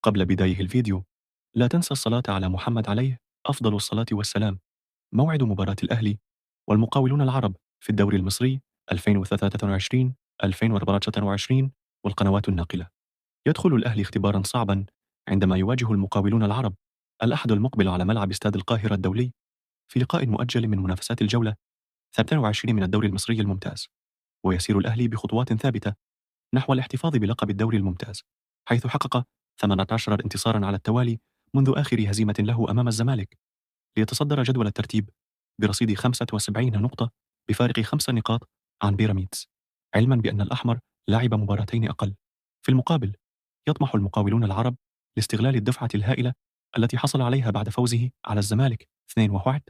قبل بداية الفيديو، لا تنسى الصلاة على محمد عليه أفضل الصلاة والسلام. موعد مباراة الأهلي والمقاولون العرب في الدوري المصري 2023-2024 والقنوات الناقلة. يدخل الأهلي اختبارا صعبا عندما يواجه المقاولون العرب الأحد المقبل على ملعب استاد القاهرة الدولي في لقاء مؤجل من منافسات الجولة 23 من الدوري المصري الممتاز. ويسير الأهلي بخطوات ثابتة نحو الاحتفاظ بلقب الدوري الممتاز، حيث حقق 18 انتصارا على التوالي منذ آخر هزيمة له أمام الزمالك، ليتصدر جدول الترتيب برصيد 75 نقطة بفارق 5 نقاط عن بيراميدز، علما بأن الأحمر لعب مباراتين أقل. في المقابل، يطمح المقاولون العرب لاستغلال الدفعة الهائلة التي حصل عليها بعد فوزه على الزمالك 2-1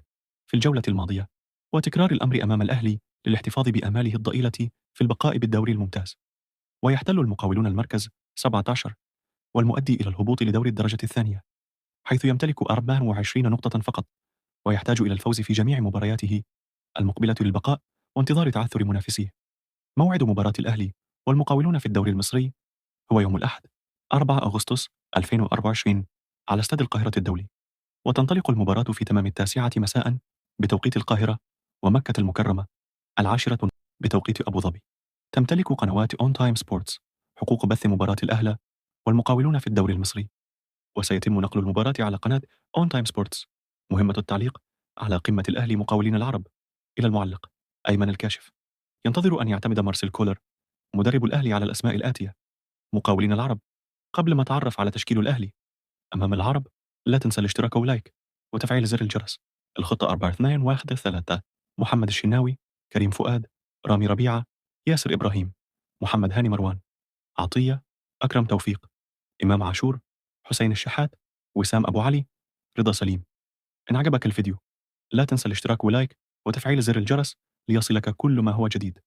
في الجولة الماضية، وتكرار الأمر أمام الأهلي للاحتفاظ بآماله الضئيلة في البقاء بالدوري الممتاز. ويحتل المقاولون المركز 17 والمؤدي إلى الهبوط لدوري الدرجة الثانية، حيث يمتلك 24 نقطة فقط، ويحتاج إلى الفوز في جميع مبارياته المقبلة للبقاء وانتظار تعثر منافسيه. موعد مباراة الأهلي والمقاولون في الدوري المصري هو يوم الأحد 4 أغسطس 2024 على استاد القاهرة الدولي، وتنطلق المباراة في تمام 9 مساء بتوقيت القاهرة ومكة المكرمة 10 بتوقيت أبو ظبي. تمتلك قنوات أون تايم سبورتس حقوق بث مباراة الأهلى والمقاولون في الدوري المصري، وسيتم نقل المباراة على قناة أون تايم سبورتس. مهمة التعليق على قمة الأهلي مقاولين العرب. إلى المعلق أيمن الكاشف. ينتظر أن يعتمد مارسيل كولر مدرب الأهلي على الأسماء الآتية: مقاولين العرب. قبل ما تعرف على تشكيل الأهلي أمام العرب، لا تنسى الاشتراك ولايك وتفعيل زر الجرس. الخطة 4-2-1-3: محمد الشناوي، كريم فؤاد، رامي ربيعة، ياسر إبراهيم، محمد هاني مروان، عطية، أكرم توفيق، إمام عاشور، حسين الشحات، وسام أبو علي، رضا سليم. إن عجبك الفيديو، لا تنسى الاشتراك ولايك وتفعيل زر الجرس ليصلك كل ما هو جديد.